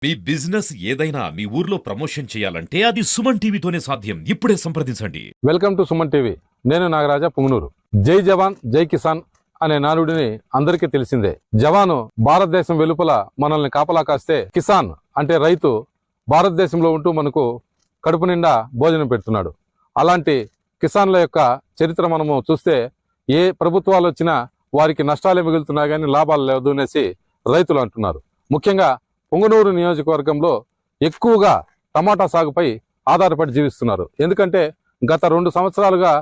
మీ business ఏదైనా మీ ఊర్లో promotion చేయాలంటే అది సుమన్ టీవీతోనే సాధ్యం. ఇప్పుడే సంప్రదించండి. Welcome to Suman TV. నేను నాగరాజ పుంగనూరు. జై జవాన్ జై కిసాన్ అనే నానుడిని అందరికీ తెలిసిందే. జవాను భారతదేశం వెలుపల మనల్ని కాపలా కాస్తే, కిసాన్ అంటే రైతు భారతదేశంలో ఉంటూ మనకు కడుపు నిండా భోజనం పెడుతున్నాడు. అలాంటి కిసాన్ల యొక్క చరిత్ర మనము చూస్తే, ఏ ప్రభుత్వాలు వచ్చినా వారికి నష్టాలే మిగులుతున్నా కానీ లాభాలు లేదు అనేసి రైతులు అంటున్నారు. ముఖ్యంగా పుంగనూరు నియోజకవర్గంలో ఎక్కువగా టమాటా సాగుపై ఆధారపడి జీవిస్తున్నారు. ఎందుకంటే గత 2 సంవత్సరాలుగా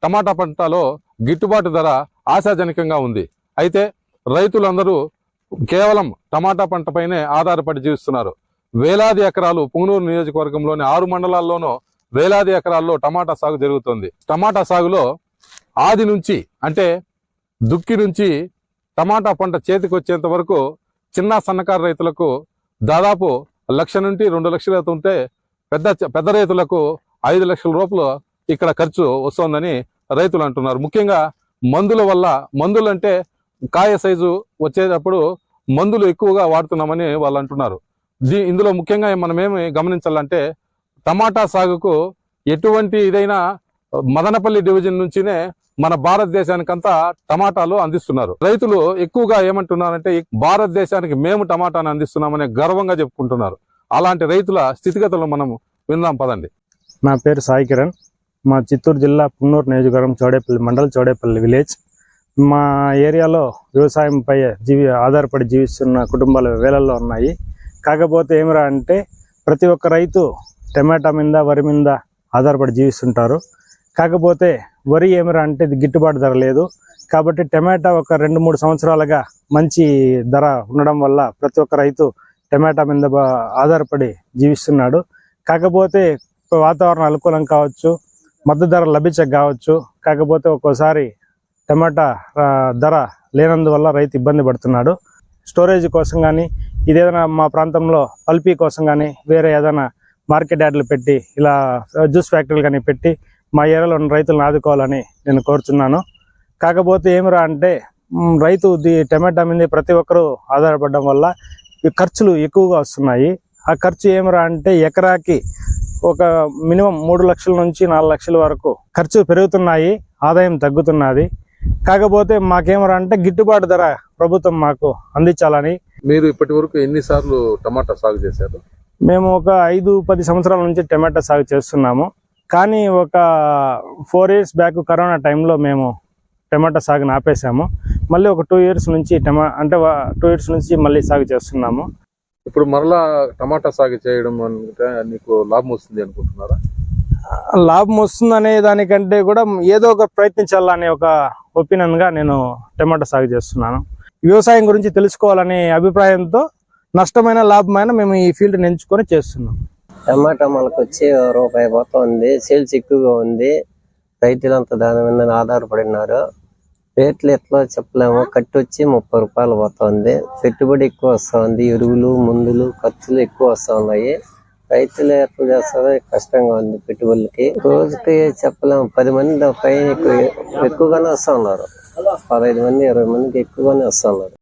టమాటా పంటలో గిట్టుబాటు ధర ఆశాజనకంగా ఉంది. అయితే రైతులందరూ కేవలం టమాటా పంటపైనే ఆధారపడి జీవిస్తున్నారు. వేలాది ఎకరాలు పుంగనూరు నియోజకవర్గంలోని 6 మండలాల్లోనూ వేలాది ఎకరాల్లో టమాటా సాగు జరుగుతుంది. టమాటా సాగులో ఆది నుంచి అంటే దుక్కి నుంచి టమాటా పంట చేతికి వచ్చేంత వరకు చిన్న సన్నకారు రైతులకు దాదాపు 1 లక్ష నుండి 2 లక్షలు అవుతుంటే, పెద్ద రైతులకు 5 లక్షల రూపాయలు ఇక్కడ ఖర్చు వస్తుందని రైతులు అంటున్నారు. ముఖ్యంగా మందుల వల్ల, మందులు అంటే కాయ సైజు వచ్చేటప్పుడు మందులు ఎక్కువగా వాడుతున్నామని వాళ్ళు అంటున్నారు. ఇందులో ముఖ్యంగా మనమేమి గమనించాలంటే, టమాటా సాగుకు ఎటువంటి ఇదైనా మదనపల్లి డివిజన్ నుంచినే మన భారతదేశానికంతా టమాటాలు అందిస్తున్నారు. రైతులు ఎక్కువగా ఏమంటున్నారంటే, భారతదేశానికి మేము టమాటాను అందిస్తున్నామని గర్వంగా చెప్పుకుంటున్నారు. అలాంటి రైతుల స్థితిగతులను మనం విందాం పదండి. నా పేరు సాయి కిరణ్. మా చిత్తూరు జిల్లా పుంగనూరు నియోజకవర్గం చౌడేపల్లి మండల్ చౌడేపల్లి విలేజ్. మా ఏరియాలో వ్యవసాయంపై ఆధారపడి జీవిస్తున్న కుటుంబాలు వేలల్లో ఉన్నాయి. కాకపోతే ఏమిరా అంటే, ప్రతి ఒక్క రైతు టమాటా మీద, వరి మీద ఆధారపడి జీవిస్తుంటారు. కాకపోతే వరి ఏమిరా అంటే ఇది గిట్టుబాటు ధర లేదు. కాబట్టి టమాటా ఒక 2-3 సంవత్సరాలుగా మంచి ధర ఉండడం వల్ల ప్రతి ఒక్క రైతు టమాటా మీద ఆధారపడి జీవిస్తున్నాడు. కాకపోతే వాతావరణం అనుకూలం కావచ్చు, మద్దతు ధర లభించక కావచ్చు. కాకపోతే ఒక్కోసారి టమాటా ధర లేనందువల్ల రైతు ఇబ్బంది పడుతున్నాడు. స్టోరేజ్ కోసం కానీ, ఇదేదైనా మా ప్రాంతంలో పల్పీ కోసం కానీ, వేరే ఏదైనా మార్కెట్ యార్డులు పెట్టి, ఇలా జ్యూస్ ఫ్యాక్టరీలు కానీ పెట్టి మా ఏరియాలో ఉన్న రైతులను ఆదుకోవాలని నేను కోరుతున్నాను. కాకపోతే ఏమిరా అంటే, రైతు టమాటా మీద ప్రతి ఒక్కరూ ఆధారపడడం వల్ల ఖర్చులు ఎక్కువగా వస్తున్నాయి. ఆ ఖర్చు ఏమిరా అంటే, ఎకరాకి ఒక మినిమం 3 లక్షల నుంచి 4 లక్షల వరకు ఖర్చు పెరుగుతున్నాయి, ఆదాయం తగ్గుతున్నది. కాకపోతే మాకేమరా అంటే, గిట్టుబాటు ధర ప్రభుత్వం మాకు అందించాలని. మీరు ఇప్పటి వరకు ఎన్నిసార్లు టమాటా సాగు చేశారు? మేము ఒక 5-10 సంవత్సరాల నుంచి టమాటా సాగు చేస్తున్నాము. కానీ ఒక 4 ఇయర్స్ బ్యాక్ కరోనా టైంలో మేము టమాటా సాగుని ఆపేసాము. మళ్ళీ ఒక 2 ఇయర్స్ నుంచి 2 ఇయర్స్ నుంచి మళ్ళీ సాగు చేస్తున్నాము. ఇప్పుడు మరలా టమాటా సాగు చేయడం అంటే నీకు లాభం వస్తుంది అనుకుంటున్నారా? లాభం వస్తుంది అనే దానికంటే కూడా ఏదో ఒక ప్రయత్నించాలనే ఒక ఒపీనియన్గా నేను టమాటా సాగు చేస్తున్నాను. వ్యవసాయం గురించి తెలుసుకోవాలనే అభిప్రాయంతో నష్టమైన లాభమైన మేము ఈ ఫీల్డ్ని ఎంచుకొని చేస్తున్నాం. టమాటా మనకు వచ్చి రూపాయి పోతుంది. సేల్స్ ఎక్కువగా ఉంది. రైతులంతా దాని మీద ఆధారపడినారు. రేట్లు ఎట్లా చెప్పలేము. కట్టి వచ్చి 30 రూపాయలు పోతుంది. పెట్టుబడి ఎక్కువ వస్తుంది. ఎరువులు, మందులు, ఖర్చులు ఎక్కువ వస్తూ ఉన్నాయి. రైతులు ఎట్లా చేస్తారో కష్టంగా ఉంది పెట్టుబడులకి. రోజుకి చెప్పలేము. 10 మంది పైన ఎక్కువగానే వస్తూ ఉన్నారు. 15 మంది 20 మందికి ఎక్కువగానే వస్తూ ఉన్నారు.